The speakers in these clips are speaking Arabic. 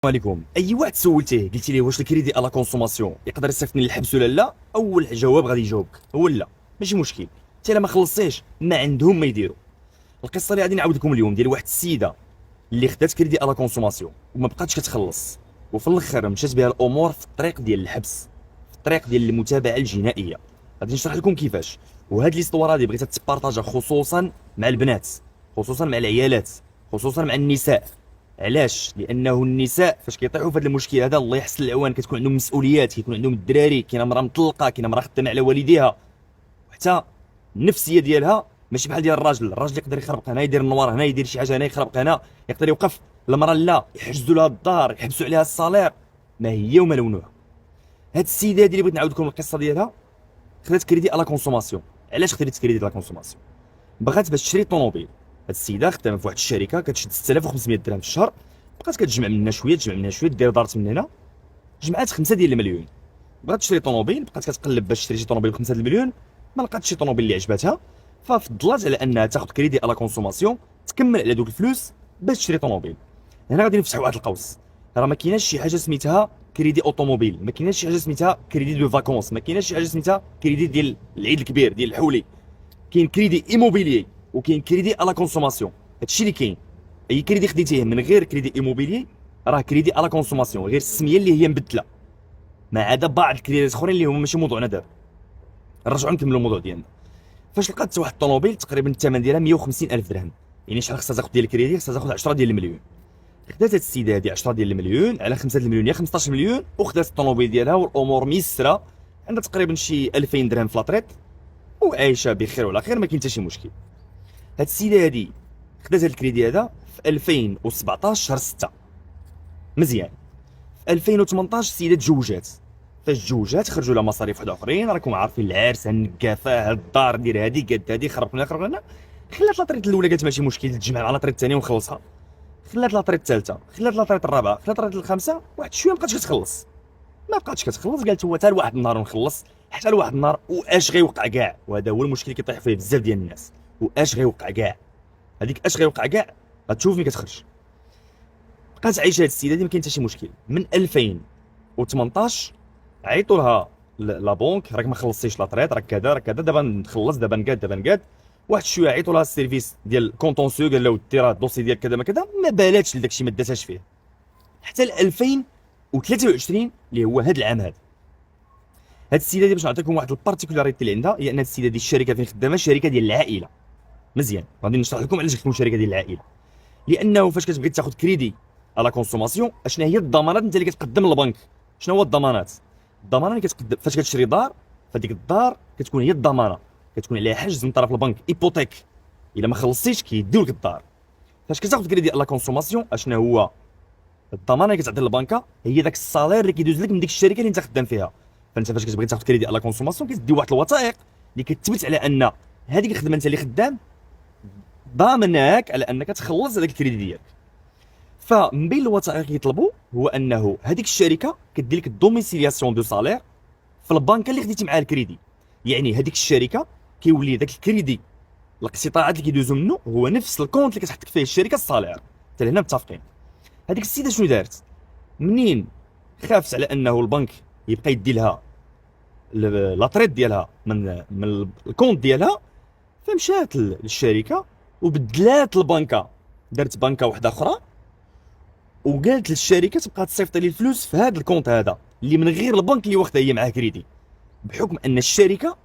عليكم. اي واحد سولتيه قلتي ليه واش الكريدي الا كونسوماسيون يقدر يصيفطني للحبس ولا لا، اول جواب غادي يجاوبك هو لا، ماشي مشكل. حتى الا ما خلصتيش ما عندهم ما يديروا. القصه اللي غادي نعاود لكم اليوم ديال واحد السيده اللي خدات كريدي الا كونسوماسيون وما بقاتش كتخلص، وفي الاخر مشات بها الامور في الطريق ديال الحبس، في الطريق ديال المتابعه الجنائيه. غادي نشرح لكم كيفاش. وهاد ليستوار هادي بغيتها تبارطاجا خصوصا مع البنات، خصوصا مع العيالات، خصوصا مع النساء. علاش؟ لانه النساء فاش كيطيحوا في هذا المشكل هذا الله يحسن العوان كتكون عندهم مسؤوليات، كيكون عندهم الدراري، كاينه مراه مطلقه، كاينه مراه خدامه على والديها، وحتى النفسيه ديالها ماشي بحال ديال الراجل يقدر يخربق هنا، يدير النوار هنا، يدير شي حاجه هنا، يخربق هنا، يقدر يوقف. المراه لا، يحجزوا لها الدار، يحبسوا عليها الصالير، ما هي وما لونوها. هاد السيده هادي اللي بغيت نعاود لكم القصه ديالها خدات كريدي الا كونسوماسيون. علاش خدات كريدي الا كونسوماسيون؟ بغات باش تشري طوموبيل. هاد السيده خدامه في واحد الشركه كتشد 6500 درهم في الشهر، بقات كتجمع منها شويه، تجمع منها شويه، دير دارت من هنا، جمعات 5 ديال المليون. بغات تشري طوموبيل، بقات كتقلب باش تشري شي طوموبيل ب 5 المليون، ما لقاتش شي طوموبيل اللي عجباتها، ففضلات على انها تاخذ كريدي الا كونسوماسيون تكمل على دوك الفلوس باش تشري طوموبيل. هنا غادي نفتحوا واحد القوس. راه ما كايناش شي حاجه سميتها كريدي اوتوموبيل، ما كايناش شي حاجه سميتها كريدي دو فاكونس، ما كايناش شي حاجه سميتها كريدي ديال العيد الكبير ديال الحولي. كاين كريدي ايموبيليي وكاين كريدي الا كونسوماسيون. هادشي اللي كاين. اي كريدي خديتيه من غير كريدي ايموبيليي راه كريدي الا كونسوماسيون، غير السميه اللي هي مبدله، ما عدا بعض الكريديات اخرين اللي هما ماشي موضوعنا دابا. نرجعوا نكملوا الموضوع ديالنا. فاش لقات واحد الطوموبيل تقريبا الثمن ديالها 150 الف درهم، يعني شحال خصها تاخذ ديال الكريدي؟ خصها تاخذ 10 ديال المليون. خدات هاد السيده هادي 10 ديال المليون على 5 المليون هي 15 مليون، وخدات الطوموبيل ديالها والامور ميسره، عندها تقريبا شي 2000 درهم في لاطريط وعايشه بخير وعلى خير، ما كاين حتى شي مشكل. هاد السيده هادي خدات هاد الكريدي هذا في 2017 شهر 6 مزيان. في 2018 السيده تزوجات، فاش تزوجات خرجوا لها مصاريف واحد اخرين، راكم عارفين العرس، النكافه، هاد الدار دير هادي قد هادي، خرب لنا خرب لنا. خلات لاطريط الاولى قالت ماشي مشكل تجمع مع لاطريط الثانيه ونخلصها، خلات لاطريط الثالثه، خلات لاطريط الرابعه، خلات لاطريط الخامسه، واحد شويه مابقاتش كتخلص، ما بقاتش كتخلص. قالت هو حتى لواحد النهار ونخلص، حتى لواحد النهار. واش غيوقع كاع؟ وهذا هو المشكل اللي كيطيح فيه بزاف ديال الناس. واش غيوقع كاع؟ هذيك اش غيوقع كاع غتشوف ملي كتخرج. بقات عايشه هاد السيده هادي ما كاين حتى شي مشكل. من 2018 عيطوا لها لا بونك، راك ما خلصتيش لاطريط، راك كذا راك كذا، دابا نخلص، دابا نقاد، دابا نقاد. واحد شويه عيطوا لها السيرفيس ديال كونطونسيو، قال لها دير الدوسي ديال كذا ما كذا، ما بالاتش لداك الشيء، ما داتهاش فيه حتى ل 2023 اللي هو هذا العام هذا. هاد السيده دي باش نعطيكم واحد البارتيكولاريتي اللي عندها، هي ان هاد السيده دي الشركه فين خدامه شركه ديال العائله. مزيان، غادي نشرح لكم علاش كتكون شركه ديال العائله. لانه فاش كتبغي تاخذ كريدي على كونسوماسيون، اشنا هي الضمانات انت اللي كتقدم للبنك؟ شنو هو الضمانات؟ الضمانه اللي كتقدم فاش كتشري دار، فديك الدار كتكون هي الضمانه، كتكون عليها حجز من طرف البنك، ايبوتيك. الا ما خلصتيش كيديو لك الدار. فاش كتاخذ كريدي على كونسوماسيون اشنا هو الضمانه اللي كتعطي للبنكه؟ هي داك الصالير اللي كيدوز لك من ديك الشركه اللي انت خدام فيها. فانت فاش كتبغي تاخذ كريدي على كونسوماسيون كتدي واحد الوثائق اللي كتثبت على ان هذيك الخدمه انت اللي خدام ضامناك على انك تخلص هذاك الكريدي ديالك. فمن بين الوثائق اللي يطلبوا هو انه هذيك الشركه كدير لك الدوميسيلياسيون دو سالير في البنكه اللي خديتي معاها الكريدي. يعني هذيك الشركه كيولي داك الكريدي الاقتطاعات اللي كيدوزو منه هو نفس الكونت اللي كتحط فيه الشركه الصالير. حتى هنا متفقين. هذيك السيده شنو دارت؟ منين خافت على انه البنك يبقى يدي لها لاطريط ديالها من الكونت ديالها، فمشات للشركه وبدلات البنكه، دارت بنكه واحده اخرى، وقالت للشركه تبقى تصيفط لي الفلوس في هذا الكونت هذا اللي من غير البنك اللي واخده هي معاه كريدي، بحكم ان الشركه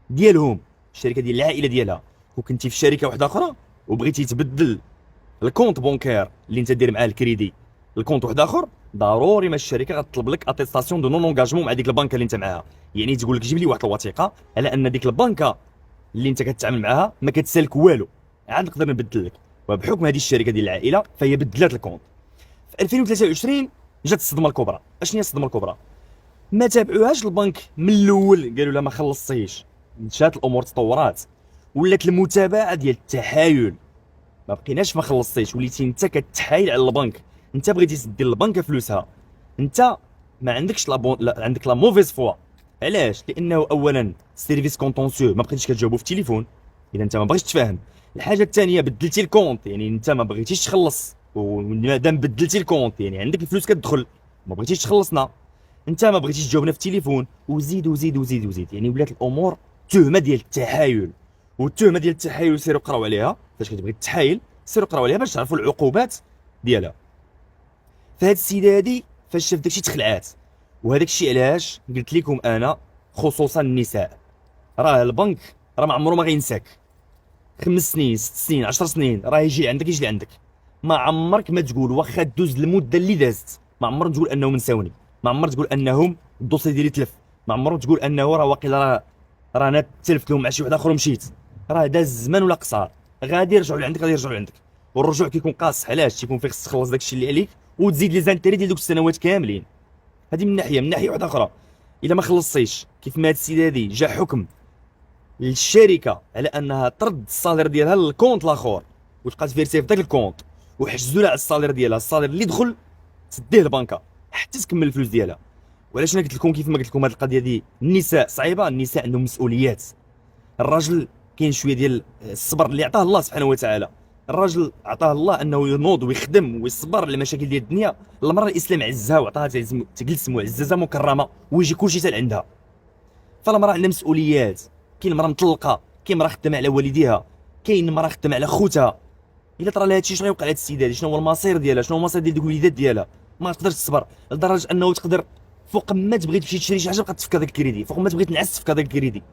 ديالهم، الشركه ديال العائله ديالها. وكنتي في شركه واحده اخرى وبغيتي تبدل الكونت بونكير اللي انت دير معاه الكريدي الكونت واحد اخر، ضروري ما الشركه غتطلب لك اتيستاسيون دو نون انغاجمون مع ديك البنكه اللي انت معاها. يعني تقول لك جيب لي واحد الوثيقه على ان ديك البنكه اللي انت كتعامل معاها ما كتسالك والو، عاد نقدر نبدل لك. وبحكم هذه الشركه ديال العائله فهي بدلات الكونت. في 2023 جات الصدمه الكبرى. اشنو هي الصدمه الكبرى؟ ما تابعوهاش البنك من الاول، قالوا لها ما خلصتيش. مشات الامور تطورات، ولات المتابعه ديال التحايل، ما بقيناش ما خلصتيش، وليتي انت كتحايل على البنك. انت بغيتي تدي للبنكه فلوسها، انت ما عندكش لا عندك لا موفيز فوا. علاش؟ لانه اولا سيرفيس كونطونسيو ما بقيتيش كتجاوبوا في التليفون اذا انت ما بغيتش تفاهم. الحاجه الثانيه بدلتي الكونت، يعني انت ما بغيتيش تخلص، ومادام بدلتي الكونت يعني عندك الفلوس كتدخل، ما بغيتيش تخلصنا، انت ما بغيتيش تجاوبنا في التليفون، وزيد وزيد وزيد وزيد، يعني ولات الامور تهمه ديال التحايل. والتهمه ديال التحايل سيروا قراو عليها، فاش كتبغي تحايل سيروا قراو عليها باش تعرفوا العقوبات ديالها. فهاد السيده هادي فاش شاف داكشي تخلعات، وهذاك الشيء علاش قلت لكم انا خصوصا النساء، راه البنك راه ما عمره ما غينساك. 5 سنين 6 سنين 10 سنين راه يجي عندك يجي عندك، ما عمرك ما تقول واخا دوز المده اللي دازت، ما عمرك تقول انهم نساوني، ما عمرك تقول انهم الدوسي ديالي تلف، ما عمرك تقول انه راه واقيلا راه انا تلفت لهم مع شي واحد اخر ومشيت. راه داز الزمان ولا قصار، غادي يرجعوا لعندك غادي يرجعوا لعندك. والرجوع كيكون قاصح، علاش؟ تيكون فيه خصك تخلص داكشي اللي عليك وتزيد لي زانتيري ديال دوك السنوات كاملين. هذه من ناحيه. من ناحيه واحده اخرى، الا ما خلصتيش كيف ما هاد السيده هادي جا حكم للشركه على انها ترد الصالير ديالها للكونت الاخر، وتبقى تفيرسي في ذاك الكونت، وحجزوا لها على الصالير ديالها، الصالير اللي دخل تديه البنكه حتى تكمل الفلوس ديالها. وعلاش انا قلت لكم كيف ما قلت لكم هذه القضيه دي النساء صعيبه؟ النساء عندهم مسؤوليات. الراجل كاين شويه ديال الصبر اللي عطاه الله سبحانه وتعالى، الراجل عطاه الله انه ينوض ويخدم ويصبر على المشاكل ديال الدنيا. المراه الاسلام عزها وعطاها تجلس معززه مكرمه ويجي كلشي حتى عندها. فالمراه عندها مسؤوليات، كاين مراه مطلقه، كاين مراه خدامه على والديها، كاين مراه خدامه على خوتها. الا طرا لها هادشي شنو غيوقع لهاد السيده هادي؟ شنو هو المصير ديالها؟ شنو هو المصير ديال دوك الوليدات ديالها؟ ما تقدرش تصبر لدرجه انه تقدر فوق ما تبغي تمشي تشري شي حاجه بقى تفك هذاك الكريدي، فوق ما تبغي تنعس تفك هذاك الكريدي،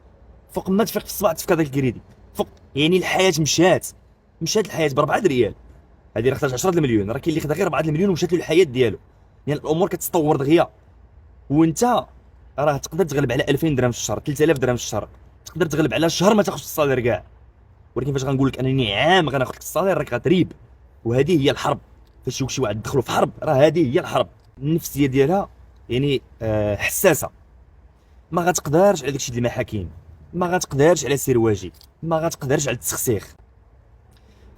فوق ما تفيق في الصباح تفك هذاك الكريدي، فوق يعني الحياه مشات الحياه ب 4 ريال. هذه راه خدات 10 المليون، راه كاين اللي خدا غير 4 المليون ومشات له الحياه ديالو. يعني الامور كتطور دغيا، وانت راه تقدر تغلب على 2000 درهم في الشهر، 3000 درهم في الشهر، تقدر تغلب على شهر ما تاخذش الصالير كاع. ولكن فاش غنقول لك انني عام غناخذ لك الصالير راك غتريب. وهذه هي الحرب. فاش شي واحد دخلوا في حرب راه هذه هي الحرب. النفسيه ديالها يعني حساسه، ما غتقدرش على داكشي ديال المحاكم، ما غتقدرش على السرواجي، ما غتقدرش على التسخسيخ.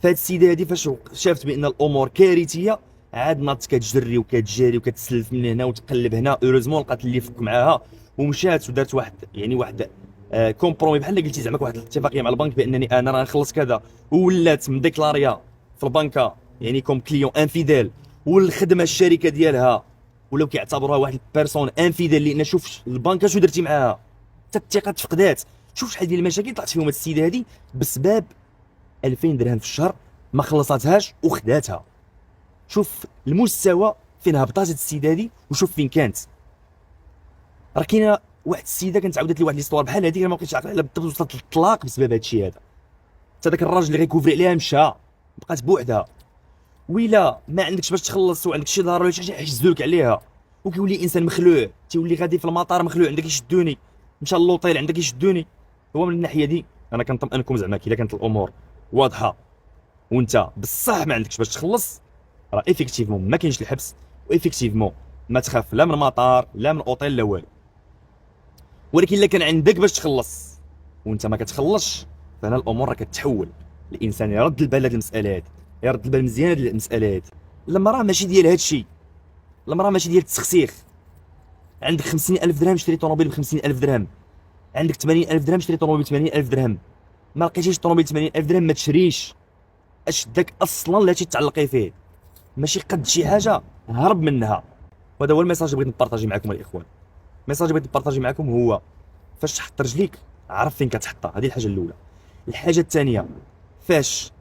فهاد السيده هادي فاش شافت بان الامور كارثيه، عاد ناضت كتجري وكتجاري وكتسلف من هنا وتقلب هنا. اوروزمون لقات اللي يفك معاها ومشات ودارت واحد كومبرومي بحال اللي قلتي زعما واحد الاتفاقيه مع البنك بانني انا راه نخلص كذا، وولات مديكلاريا في البنكه يعني كوم كليون انفيديل. والخدمه الشركه ديالها ولاو كيعتبروها واحد البيرسون انفيديل، لان شوف البنكه شو درتي معاها، حتى الثقه تفقدات. شوف شحال ديال المشاكل طلعت فيهم هاد السيده هادي بسبب 2000 درهم في الشهر ما خلصاتهاش وخداتها. شوف المستوى فين هبطات هاد السيده هادي وشوف فين كانت. راه كاينه واحد السيده كانت عاودت لي واحد ليستوار بحال هذيك، ما بقيتش عاقل على بالضبط، وصلت للطلاق بسبب هادشي هذا. حتى داك الراجل اللي غيكوفري عليها مشى، بقات بوحدها. ويلا ما عندكش باش تخلص وعندك شي ضرر ولا شي حاجه يحجزوك عليها، وكيولي انسان مخلوع، تيولي غادي في المطار مخلوع، عندك يشدوني، مشى للوطيل عندك يشدوني. هو من الناحيه دي انا كنطمئنكم زعما كي كانت الامور واضحه وانت بصح ما عندكش باش تخلص، راه ايفيكتيفمون ما كاينش الحبس، وايفيكتيفمون ما تخاف لا من مطار لا من اوطيل لا والو. ولكن الا كان عندك باش تخلص وانت ما كتخلصش، فهنا الامور راه كتحول. الانسان يرد البال هاد المساله هادي، يرد البال مزيان هاد المساله هادي. المراه ماشي ديال هادشي، المراه ماشي ديال التسخسيخ. عندك 50000 درهم شري طوموبيل ب 50000 درهم، عندك 80000 درهم شري طوموبيل ب 80000 درهم. ما لقيتيش طوموبيل 80000 درهم ما تشريش. اش داك اصلا لا تتعلقي فيه، ماشي قد شي حاجه هرب منها. وهذا هو الميساج اللي بغيت نبارطاجي معكم الاخوان. الميساج اللي بغيت نبارطاجي معكم هو فاش تحط رجليك عرف فين كتحطها، هذه الحاجه الاولى. الحاجه الثانيه فاش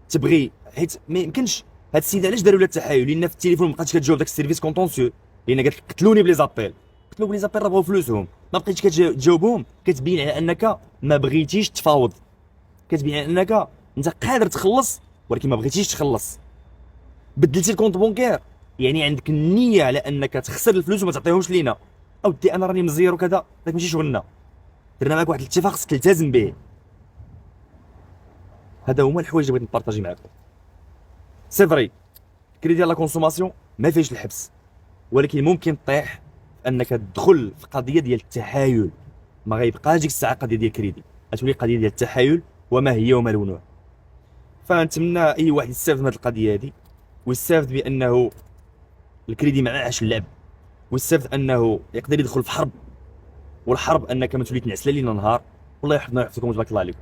تبغي، حيت ما يمكنش هاد السيده علاش داروا لها التحايل؟ لان في التليفون ما بقاتش كتجاوب داك السيرفيس كونطونسيو، لان قالت لك قتلوني بلي زابيل، قتلوا بلي زابيل راه بغاو فلوسهم، ما بقيتش كتجاوبهم. كتبين على انك ما بغيتيش تفاوض، كتبين على انك انت قادر تخلص ولكن ما بغيتيش تخلص. بدلتي الكونت بونكير يعني عندك النيه على انك تخسر الفلوس وما تعطيهمش لينا. اودي انا راني مزير وكذا، داك ماشي شغلنا، درنا معاك واحد الاتفاق خصك تلتزم به. هذا هما الحوايج اللي بغيت نبارطاجي معاكم. سي فري كريدي ديال لا كونسوماسيون ما فيهش الحبس، ولكن ممكن طيح انك تدخل في قضيه ديال التحايل. ما غيبقاش ديك الساعه قضيه ديال كريدي، غتولي قضيه ديال التحايل وما هي وما لونها. فنتمنى اي واحد يستافد من هذه القضيه هذه، ويستافد بانه الكريدي ما معاهش اللعب، ويستافد انه يقدر يدخل في حرب، والحرب انك ما تولي تنعس ليل نهار. والله يحفظنا ويحفظكم وتبارك الله عليكم.